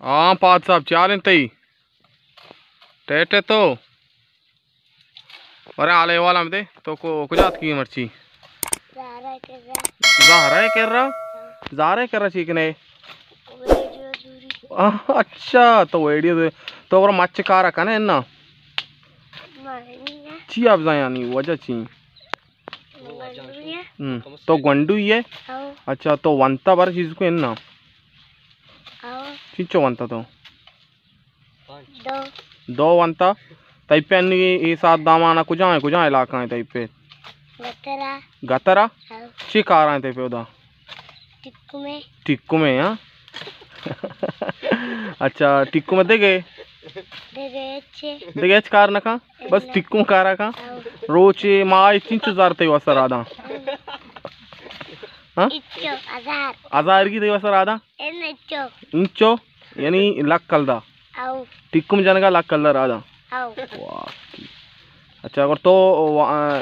हाँ पाद साहब चालें तई टेटे तो अरे आले वाला में तो को कुजात की मर्ची ज़ाहरा कर रहा ज़ाहरा कर रहा चीकने अच्छा तो वीडियो तो और मच्छ कार का ना ना ची आप जाया नहीं वजह ची तो गंडू ही है अच्छा तो वंता बार चीज को ना चिंचो वंता तो दो वंता तैपे अन्नी ये सात दामाना कुछ इलाका है तैपे गतरा ची कार है तैपे उदा टिक्कू में हाँ अच्छा टिक्कू में देगे कार ना का बस टिक्कू कारा का रोचे माय 3,000 ते वसर आदा हाँ हजार की ते वसर आदा इंचो यानी लाख कलदा टिक्कू में जाने का लाख कलदा रादा अच्छा अगर तो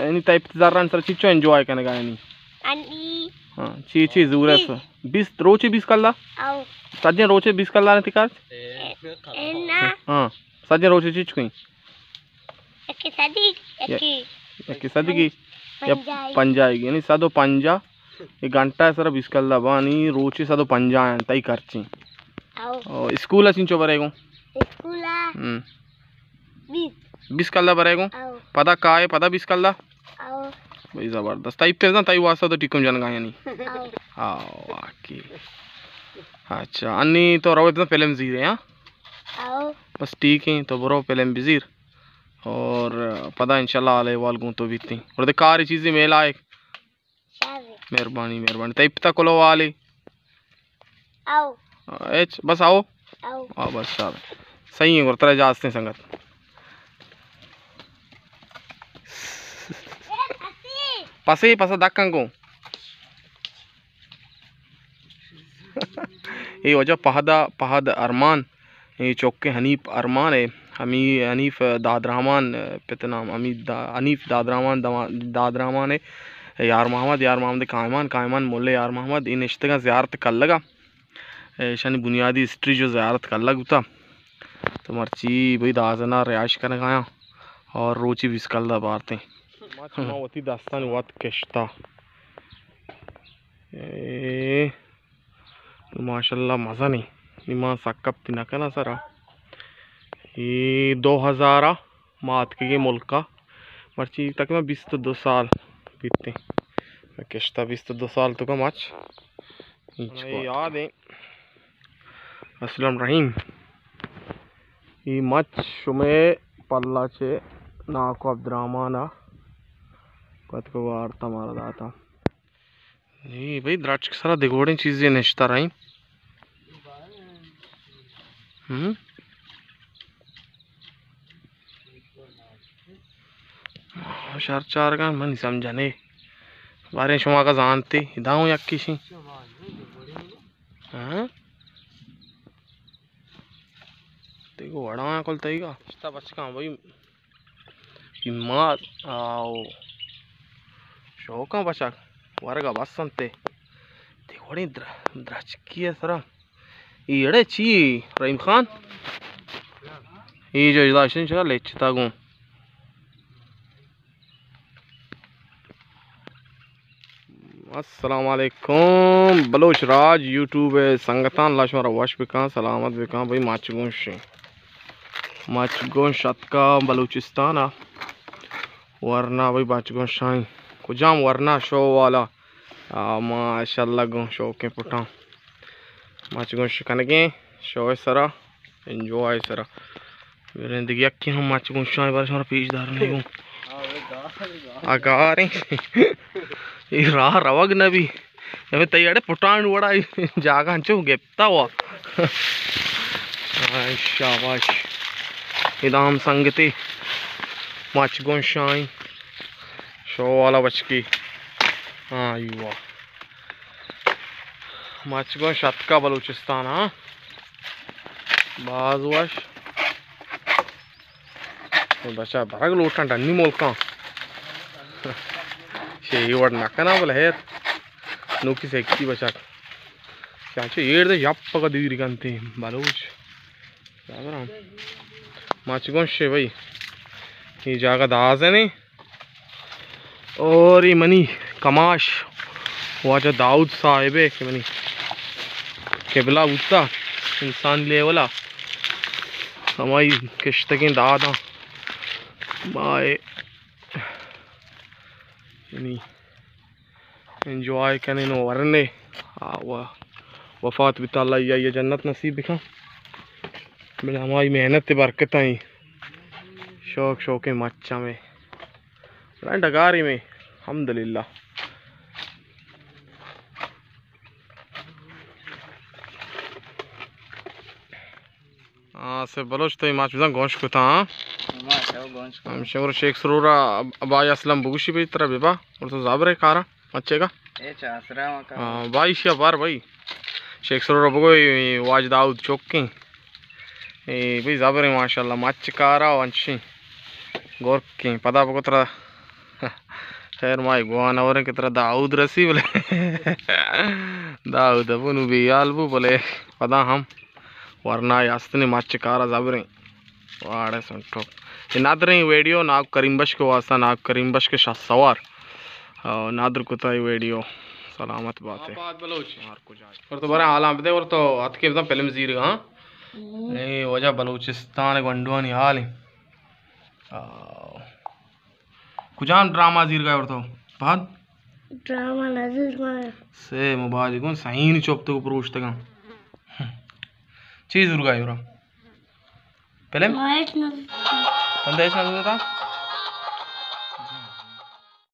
यानी टाइप जरा सर चिचो एंजॉय करने का यानी हाँ ची जरूर 20 रोचे 20 कल्ला सज्जन रोचे 20 कल्ला नहीं तिकार हाँ सज्जन रोचे चीज कोई एक सदी की या पंजाएगी यानी सदो पंजा एक घंटा है सर 20 कल्ला बानी रोचे सदो पंजा है तई करची और स्कूल चिंचो बरेगो 20 कल्ला बरेगो पता का है पता 20 कल्ला भाई जबरदस्त टाइप पे ना ताई वास्ता तो टिकम जन गाया नहीं हाँ वाकई अच्छा अन्नी तो रहो इतना फिल्म जीरे हाँ बस ठीक है तो बरो फिल्म बिजीर और पता इंशाल्लाह आले वाल गूं तो बीती और देख कारी चीजें मेल आए मेहरबानी मेहरबानी टाइप तक लो वाले एच बस आओ बस चल सही है और तरह जाते संगत पसे पसा दक्कन को ये वजह पहद अरमान ये चौके हनीफ अरमान है हनीफ दादरहमान पिता नाम हनीफ दादरहमान है यार मोहम्मद कायमान मोल्ले यार मोहम्मद इन इश्तगा ज़ियारत कर लगा शानी बुनियादी हिस्ट्री जो ज़ियारत कर लग था तो मर्ची भाई दाजना रियाश कर गया और रोची भी कल दा बारते वती दास्तान वत कश्ता माशाल्लाह मज़ा नहीं निमा सकप तिना कना सरा ये 2000 मात के मुल्क का मर्ची तक मैं 20 तो 2 साल बीतते कश्ता 20 तो 2 साल तो का माच याद है अस्सलाम रहीम ये मच शुमे पल्ला चे नाको अब्दुर्रहमान कत को वार्ता मारा दाता नहीं भाई द्राक्ष सारा दिगोड़ी चीजें निश्ता रही चार चार का मन समझाने बारे शुमा का जानते दाऊं या किसी हाँ देखो बड़ा कल तईगा इस्ता बचका भाई हिम्मत आओ शौका बचा वर्गा बसंते देखोड़ी द्राचकी सरा ये ची रहीम खान ये जो इलाशन चला लेचता गूं अस्सलाम वालेकुम बलोच राज यूट्यूब संगतान लाशमारा वाश बिका सलामत बिका भाई माचगों शतका बलूचिस्तान वरना भाई माचगों शाही कुजाम वरना शो वाला माशाल्लाह गो शो के पुटा माचगों शिकनगे शो सरा एंजॉय सरा मेरे जिंदगी अक्की हम माचगों शाही बार शोरा पीछदार नहीं हूँ आगारे ये राह रवग नबी ये तैयारे पुटान वड़ा जागा अंचो गेप्ता हुआ शाबाश इदाम संगति माचगों शाही शो वाला बचकी हाँ युवा माचगों शतका बलूचिस्तान हाँ बाजवाश बचा बरग लोटा डन्नी मोलका शेही वड़ नकना बोले है नूकी सेक्सी बचा क्या चे येड़ दे यप का दीर कंते बलूच माचिकों से भाई ये जागा दाज है नहीं। और ये मनी कमाश वाजा दाऊद साहिब है कि मनी केबला उठता इंसान ले वाला हमारी किश्त के दादा बाय एंजॉय करने नो वरने वफात भी ताला ये जन्नत नसीब बिखा मैंने हमारी मेहनत बरकत आई शौक शौक मच्छा में डगारी में अल्हम्दुलिल्लाह। हाँ से बलोच तो माच बिजा गोश को था हम शंकर शेख सरूरा अबाई असलम बुगुशी भी तरह बेबा और तो जाबर है कारा अच्छे का हाँ भाई शिया बार भाई शेख सरूरा बगोई वाज दाऊद चौकी भाई जाबर है माशाल्लाह मच्छ कारा वंशी गोर की पता बको तरह खैर माई गुआन और की तरह दाऊद रसी बोले दाऊद अपन भी आलबू बोले पता हम वरना यास्तनी मच्छ कारा जाबरे वाड़े संटो नादर वीडियो नाक करीम बश के वास्ता नाक करीम बश के सवार नादर कुता वीडियो सलामत बात है और तो बरा हाल दे और तो हथ के एकदम फिल्म जीर हाँ नहीं वजह बलूचिस्तान गंडवानी हाल कुजान ड्रामा जीर गए और तो बाद ड्रामा नजर से मुबारक कौन सही नहीं चोपते को पुरुष तक चीज उर्गा पहले माइक न संदेश ना था